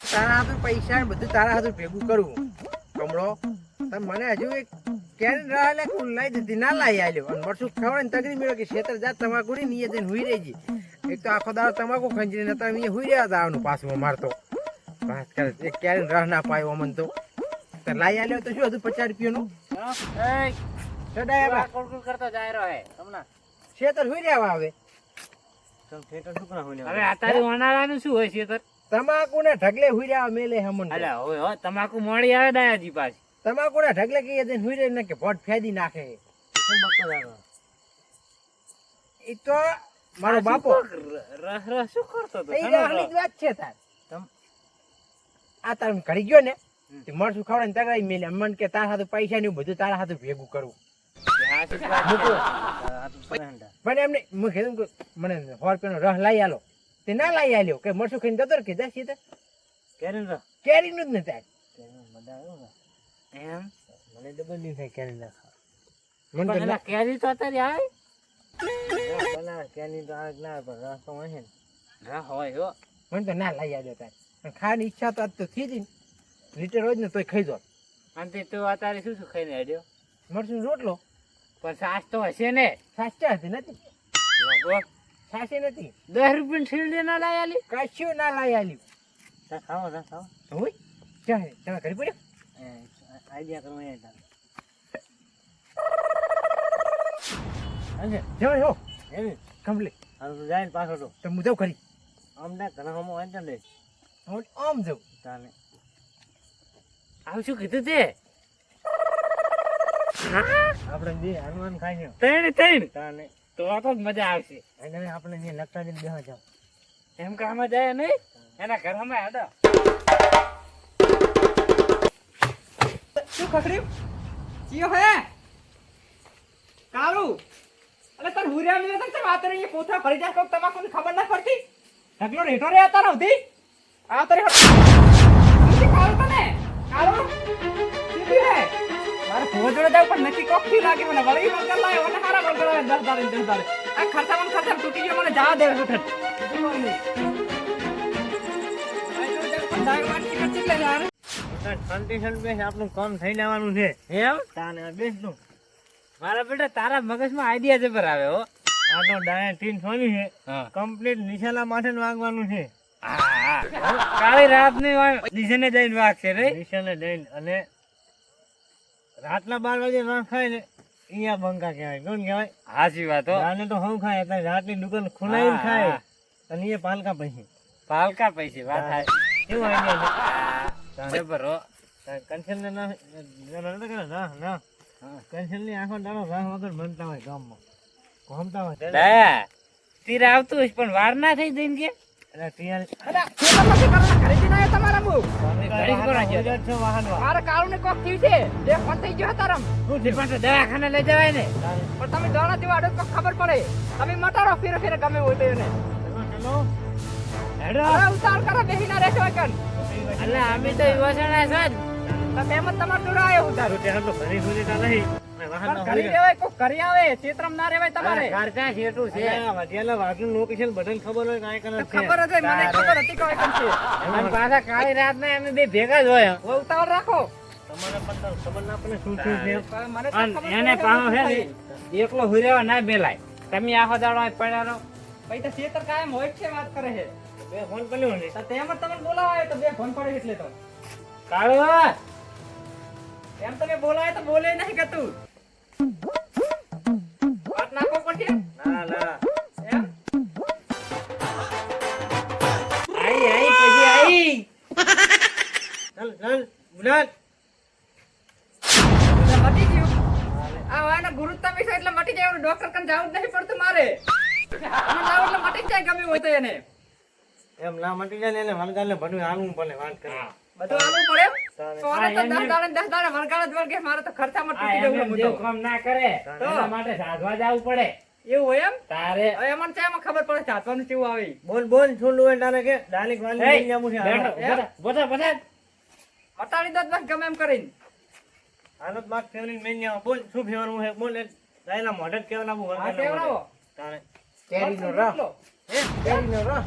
તારા હાથું પૈસા ને બધું તારા હાથું ભેગું કરવું કમળો. તમે મને હજુ એક કેરી રાહ લે હું લાવી દીધી ના લાવી આલ્યો અને મરસું ખવડે ને તગડી મેળો કે ખેતર જાત તમાકુ ની નીએ જઈને હુઈ રહી જી. એક તો આખો દાડો તમાકુ ખંજરી ને તમે અહીંયા હુઈ રહ્યા હતા આવવાનું પાછું મારતો વાત કરે એક કેરી રાહ ના પાયો અમન તો લાવી આલ્યો તો શું હતું 50 રૂપિયાનું સડાયા કરતો જાય રહ્યો હે તમને ખેતર હુઈ રહ્યા આવે હવે આતારી વનાળાનું શું હોય છે તર તમાકુ ને ઢગલે હુઈ રહ્યા મેલે હમન અલે હોય હો તમાકુ મોડી આવે દાયાજી પાછી તમાકુ ને ઢગલે કે જઈને હુઈ રહી ને કે ભોટ ફેદી નાખે એ તો મારો બાપો રહ શું કરતો તો એ રાહની જ વાત છે તાર આ તાર ઘડી ગયો ને તે મરસું ખવડે ને તગાઈ મેલે મન કે તારા હાથું પૈસા ને બધું તારા હાથું ભેગું કરવું પણ એમને હું કીધું કે મને 100 રૂપિયાનો રહ લઈ આલો તે ના લઈ આલ્યો કે મરસું ખાઈને જતો કે જા સીધા કેરીનું જ ને તાર એમ મને ડબલ નહીં થાય કેરી ના પણ એલા કેરી તો અત્યારે આવે કેરી તો આ ના પણ રહ તો હોય ને હા હોય હો મને તો ના લઈ આવ્યો તાર પણ ખાવાની ઈચ્છા તો આજ તો થઈ જ ને લીટર રોજ ને તોય ખાઈ જો અને તું અત્યારે શું શું ખાઈને હેડ્યો મરસું રોટલો પણ સાસ તો હશે ને સાચા હતી નથી લોકો સાચી નથી 10 રૂપિયા શીરડી ના લાય આલી કશું ના લઈ આલ્યું ખાવો હોય ચાલે તમે ઘરે પડ્યો આઈડિયા કરવા અહીંયા હાલે જવાય હો એમ કમ્પ્લીટ હાલ જાય પાછો તો તો હું જાઉં ખરી આમ ના ઘણા હમો વાંચન લે હું આમ જાઉં તાને આવ શું કીધું તે આપણે જે હનુમાન ખાઈ છે ત્રણ તાને તો તો મજા આવશે અને આપણે જે લગતા જઈને બેહવા જાવ એમ કામમાં જાય નહીં એના ઘરમાં હેડો શું ખખડ્યું ચિયો હે કાળુ અલે તર હુરિયા મિલે તક વાત રહી પોથા ભરી જા કોક તમાકુની ખબર ના પડતી ઢગલો રેટો રે આતા નહતી આ તરે કાળુ તને કાળુ સીધી રે મારે ભોજોડે જાવ પણ નક્કી કોક થી લાગે મને વળી વગર લાય ઓને હારા વગર 10 દાડે આ ખર્ચા તૂટી ગયો મને જા દે હઠ આપણું કામ થઈ લેવાનું છે એમ તાને બેસનું મારા બેટા તારા મગજમાં આઈડિયા જબર આવે હો આનો ડાયા ટીન સોની છે હા કમ્પ્લીટ નિશાલા માથે વાગવાનું છે કાળી રાત ની દિશને જઈને વાગશે રે નિશાને દઈને અને રાતના 12 વાગે ના ખાય ને અહીંયા બંકા કહેવાય કોણ કહેવાય હાચી વાત હો રાને તો હું ખાય એટલે રાતની દુકાન ખુલાઈને ખાય અને એ પાલકા પૈસે પાલકા પૈસે વાત થાય કેવું આઈડિયા છે જબર હો કંચન ને ના ના કંચન ની આખો દાડો રાહ વગર બનતા હોય ગામમાં ઘૂમતા હોય દયા તીર આવતું હશે પણ વાર ના થઈ જઈને કે એટલે તિયાર અરે ખેતર નથી કરવા ઘરે જઈને આયો તમારા મુ ઘડી કરો છો. મારે કાળુ ને કોક થયું છે બે ફોન થઈ ગયો તારમ શું છે પણ દવાખાને લઈ જવાય ને પણ તમે દોડા જેવા અડો કોક ખબર પડે તમે મટાડો ફેરે ફેરે ગમે હોય તો એને હેડો અરે ઉતાર કરો બેહી ના રહેશો કન અલ્લા અમે તો યુવાસણા છે જ તો તેમ જ તમાર દોડા આયો ઉતાર ઘરે સુધી નહીં પણ કરી લેવાય કોક કરી આવે ચેતરમ ના રહેવાય તમારે ખર્ચા જેટલું છે લોકેશન બટન ખબર હોય કાંઈ કલર છે ખબર હતી મને ખબર હતી કોઈ કન છે અને પાછા કાળી રાત ના અમે બે ભેગા જ હોય હવે ઉતાવળ રાખો તમારે પણ તો ખબર ના પડે શું શું છે પણ મને તો અને ખબર એને પડે પાછો છે છે. ને એકલો હુરેવા ના બેલાય તમે આખો દાડો અહીં પડ્યા રહો પછી તો ચેતર કાયમ હોય જ છે વાત કરે છે બે ફોન કર્યો ને તો તેમ જ તમને બોલાવાય તો બે ફોન પડે એટલે તો કાળો એમ તમે બોલાય તો બોલે નહીં ગતું વાત નાખો પડશે ના ના એમ આઈ પછી આઈ ચાલ ચાલ બુલાદ એટલે મટી ગયું આ વાયના ગુરુત્વ વિશે એટલે મટી જાય ડોક્ટર કન જાવું જ નહીં પડતું મારે આમાં જાવ એટલે મટી જ જાય ગમે હોય તો એને એમ ના મટી જાય ને એને વળગાડને ભણું હાલવું પડે વાત કરે બધું આલવું પડે તો આને તો 10 દાડે વળગાડ જ વળગે મારે તો ખર્ચામાં તૂટી જવું એમ હું જેવું તો કામ ના કરે એના માટે સાધવા જવું પડે એવું હોય એમ તારે હવે એમાં છે એમાં ખબર પડે ચાતવાનું કેવું આવે બોલ બોલ શું લુએ તારે કે દાલિક વાલી એય, લઈ જામું છે બેઠો, બોટા બોટા મટાડી દો જ બસ ગમે એમ કરીને હાલત માક ફેવરિંગ મેન જાવ બોલ શું ફેવરનું છે બોલ દાયલા મોઢે જ કેવલા બુ આ કેવડાવો તારે કેરીનો રસ રોટલો. કેરીનો રસ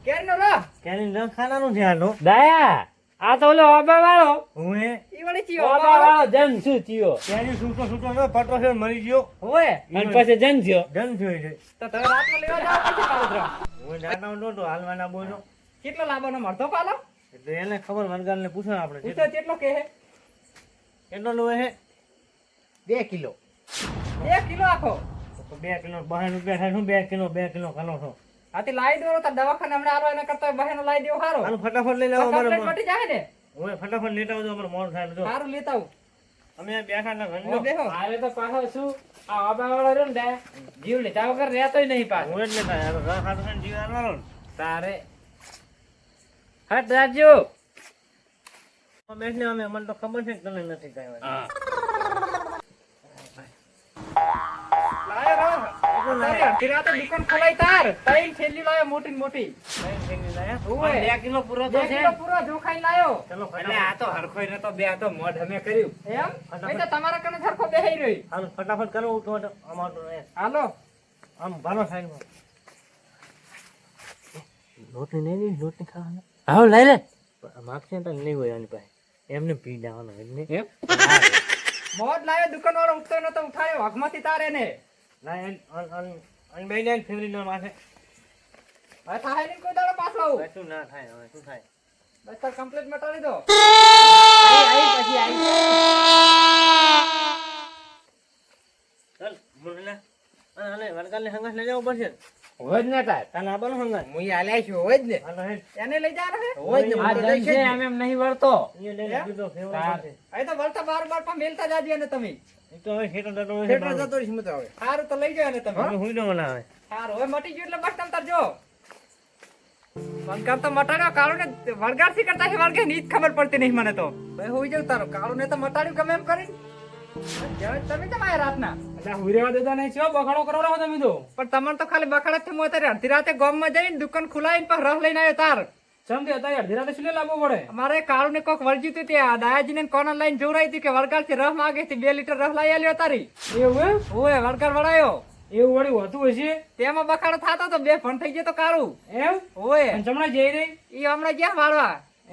કેરીનો રસ કેરી રસ ખાનાનું છે હાલો દયા આ તો ઓલો ઓબા વાળો હું એ ઈ વળી ચિયો ઓબા વાળો જન શું થયો કેરી સૂતો સૂતો નો ફટો છે મરી ગયો ઓય અને પછી જન થયો જન થયો છે તો તમે રાતનો લેવા જાવ પછી કાળુતરા હું જાણો નહોતો હાલવાના બોલો કેટલો લાવવાનો મળતો પાલો એટલે એને ખબર વનગાલને પૂછો આપણે પૂછો કેટલો કે હે કેટલો લો હે 2 કિલો 1 કિલો આખો તો 2 કિલો 12 રૂપિયા થાય શું 2 કિલો ખાલો છો આથી લાઈ દેવો તો દવાખાને હમણાં આલો એના કરતા બહેનો લાઈ દેવો હારો હાલો ફટાફટ લઈ લાવો કમ્પ્લેટ અમારે મટી જાય ને હું ફટાફટ લેતા આવજો અમારે મોડ થાય જો સારું લેતા આવું અમે આ બેઠા ના હવે ઘર બેહો મારે તો પાછો શું આ ઓબા વાળો રહ્યો ને દયા જીવ લીધા વગર રહેતોય નહીં પાછો હું જ લેતા યાર રસ ખાતો છે ને જીવ આલવાનો ને તારે હટ રાજુ અમે એટલે અમે મને તો ખબર છે કે તને નથી કાંઈ વાત. લાયો રો તારી અડધી રાતે દુકાન ખોલાઈ તાર તૈન થેલી લાયો મોટી ને મોટી કઈ થેલી લાયા? ઓય. બે કિલો પૂરો તો 2 છે કિલો પૂરો જોખાઈ લાયો ચલો એટલે આ તો હરખોય નતો બે તો મોઢ અમે કર્યું એમ નહીં તો તમારા કને સરખો બેહી રહી હાલો ફટાફટ કરો તો અમાર તો એ હાલો આમ ભાલો સાઈડમાં લોટની નહીં લોટની ખાવાના આવ લઈ લે માગશે ને તો નહીં હોય આની પાસે એમને પી જવાનો એમને એમ મોઢ લાયો દુકાન વાળો ઉઠતો નતો ઉઠાયો હગમાંથી તારે ને ના અન બે ને ફેવરી ના માથે હવે થાય નહીં કોઈ દાડો પાછો આવું શું ના થાય હવે શું થાય બસ તાર કમ્પ્લીટ મટાડી દો આઈ પછી આઈ ચાલ મુરલા અને વરગાલ ને હંગાસ લઈ જવું પડશે હોય જ ને તાર કાલે આબાનો હંગાસ હું આલ્યા છું હોય જ ને હાલો હે એને લઈ જા રહે હોય જ ને, આ જન છે એમ એમ નહીં વળતો એ લઈ લીધું તો ફેવર પડશે અહીં તો વળતા બાર બાર પણ મેલતા જાજો ને તમે એ તો હવે ખેતર જતો હોય થિયેટર જતો રહીશ મત હવે સારું તો લઈ જાવ ને તમે હવે હુઈ ન આવે સારું હવે મટી ગયું એટલે બસ તમ તાર જો વણકાર તો મટાડ્યો કાળો ને વણગાર થી કરતા છે વણગે ની જ ખબર પડતી નહીં મને તો ભાઈ હોઈ જાવ તારો કાળો ને તો મટાડ્યું ગમે એમ કરી તમે કેમ આયા રાતના એટલે હુઈ રહેવા દેતા નહીં છો બખાડો કરો રહો તમે તો પણ તમને તો ખાલી બખાડા થી મોતરે અડધી રાતે ગામમાં જઈને દુકાન ખુલાવીને પણ રસ લઈને આવ્યો તાર સમજે હતા અડધી રાતે શું લાવવો પડે અમારે કાળુ ને કોક વળજી તું ત્યાં દાયાજી ને કોના લાઈન જોરાઈ હતી કે વળગાર થી રસ માંગે છે 2 લીટર રસ લઈ આલ્યો તારી એવું એમ ઓય વળગાર વળાયો એવું વળી હોતું હશે તેમાં બખાડો થાતો તો 2 ફોન થઈ ગયો તો કાળું એમ ઓય અને ચમડા જઈ રહી ઈ હમણાં ગયા વાળવા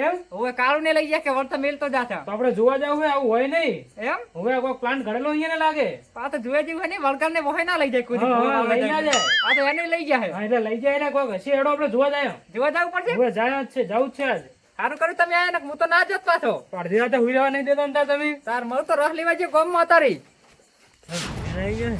એમ ઓય કાળુ ને લઈ ગયા કે વળતા મેલતો જાતા તો આપણે જોવા જાવ હોય આવું હોય નહીં એમ હવે કોઈ પ્લાન્ટ ઘડેલો અહીંયા ને લાગે આ તો જોયે જેવું નહીં વળગાર ને વહે ના લઈ જાય કોઈ દી. હા, લઈ ના જાય. આ તો એને લઈ ગયા હા એટલે લઈ જાય ને કોઈ હશે એડો આપણે જોવા જાય જોવા જવું પડશે હવે જાય જ છે જવું જ છે આજ સારું કર્યું તમે આયા ને હું તો ના જોત પાછો પણ અડધી રાતે હુઈ રહેવા નહીં દેતા ને તાર તમે તાર મળો તો રસ લેવા જે ગામમાં તારી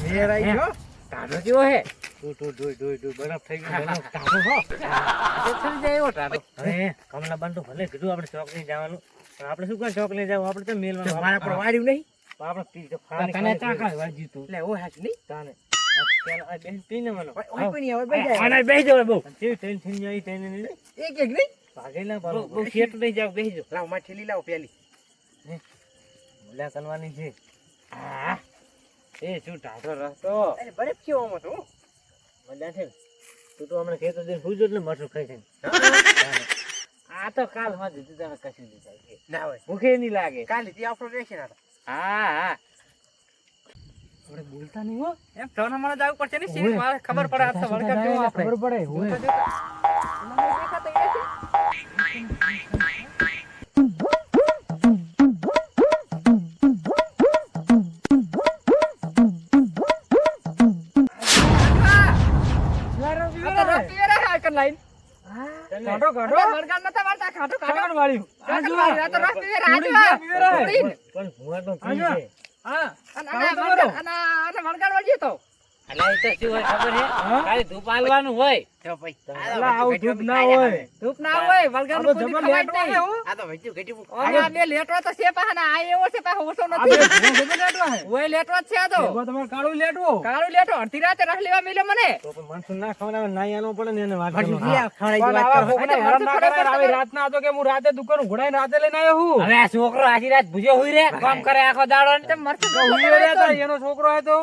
હેરાઈ ગયો ટાઢો કેવો હે તું બરફ થઈ ગયો બરફ ટાઢો હો થઈ જાય એવો ટાઢો અરે કમલાબાન તો ભલે કીધું આપણે ચોક લઈ જવાનું પણ આપણે શું કામ ચોક લઈ જવું આપણે તો મેલવાનું મારા પર વાર્યું નહીં આપણે પી તો તને ચાકા વાજી તું એટલે ઓ હાચ નહીં તાને આ બેન પીને મને ઓય કોઈ નહીં હવે બેસી જાય આને બેહી જાવ બહુ કેવી ટેન્શન જાય તેને એક એક નહીં ભાગેલા બારો બહુ શેઠ નહીં જાવ બેહી જાવ લાવ માં ઠેલી લાવ પેલી મુલા કરવાની છે હા એ શું ટાઢો રસ્તો અરે બરફ કેવો મત હો મજા છે ને? તું તો હમણાં ખેતર જઈને સુઈ ને મરચું ખાઈ છે આ તો કાલ માં દીધું તને કશું દીધા ના હોય ભૂખે નહીં લાગે કાલે થી આપણો રહેશે ના હા હા આપણે બોલતા નહીં હો એમ તો મને જવું પડશે ને સીધી મારે ખબર પડે આ તો વળગાર કેવો આપણે ખબર પડે હોય દેખાતો એ છે કાઢો કાઢો કાઢો વાળ્યું પણ ભૂવા તો પી છે હા અલા એ તો શું હોય ખબર હે ખાલી ધૂપ આલવાનું હોય અલા આવું ધૂપ ના હોય ધૂપ ના હોય વળગાર આ તો જબર લેટો હે હો આ તો વચ્ચે ઘટી ઓલા બે લેટો તો છે પાહા ને આ એવો છે પાહો ઓછો આ નથી બે ભૂવા જબર લેટો હે ઓય લેટો જ છે આ તો એમાં તમારે કાળું લેટવો કાળું લેટો અડધી રાતે રસ લેવા મળ્યો મને તો પણ માણસો ના ખવડાવે ના આનો પડે ને એને વાત હજુ કરવાનો. લ્યા, ખવડાવી પણ વાત આવા કરો. કોકને હેરાન ના કરાય. આવી રાતના હતો કે હું રાતે દુકાન ઉઘડાઈને રાતે લઈને આવ્યો હું હવે આ છોકરો આખી રાત ભૂજો હુઈ રે કામ કરે આખો દાડો ને. તેમ મરચું તો હુઈ રહ્યા હતા, એનો છોકરો હતો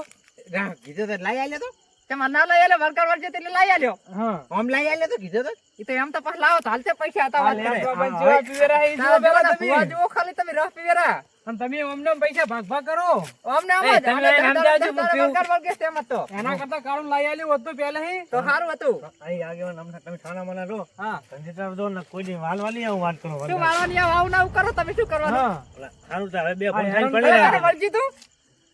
રાહ, કીધું તો લાઈ આલ્યો તો તેમ ના લઈ આલ્યો વળગાર વળજે એટલે લાઈ આલ્યો હા આમ લાઈ આલ્યો તો કીધું તો ઈ તો એમ તો પાછ લાવો તો હાલતે પૈસા હતા વાત કરે લેટવા બંધ જેવા પીવે રહ્યા, ઈ જુઓ તારા પેલા જેવા તમે. ભુવા જેવો ખાલી તમે રસ પીવેરા અને તમે અમને પૈસા ભાગ ભાગ કરો અમને આમ એ, જ, તમે આને એને ધંધા- સમજાવજો, ધંધા મૂક્યું. વગર વળગે તેમ જ તો. એના કરતા કાળું લઈ આલ્યું હોત તો પહેલા હી તો સારું હતું. અહીં આગેવાન અમને તમે છાના માના રહો. હા. ધંધેદાર જો ને કોઈ દી વાલવાની આવું વાત કરો. શું વાળવાની આવું આવું કરો તમે શું કરવાનું? હા ઓલા, સારું તો હવે બે હા, ફોન હેરાન પડી તારે રહ્યા. વળજી તું?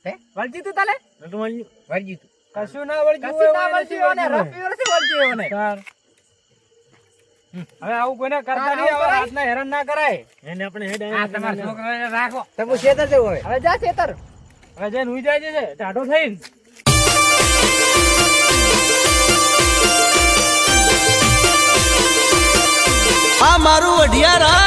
હે? વળજી તું તાલે? નતું વાળ્યું? વળગ્યું તું. કશું ના વળગ્યું કશું ના હોય, વળજી એનાથી હોને, વળગ્યું રફી વર્ષે વળજી હોને. હોય. તાર. હવે આવું કોઈને કરતા તાર નહીં, આવું હવે કરાય? રાતના હેરાન ના કરાય. એને આપણે હેડ આ તમારા છોકરાને રાખો. તો હું શેતર જવું હવે હવે જા ખેતર. હવે જઈને હુઈ જાય છે ટાઢો થઈને. આ મારું અઢિયારા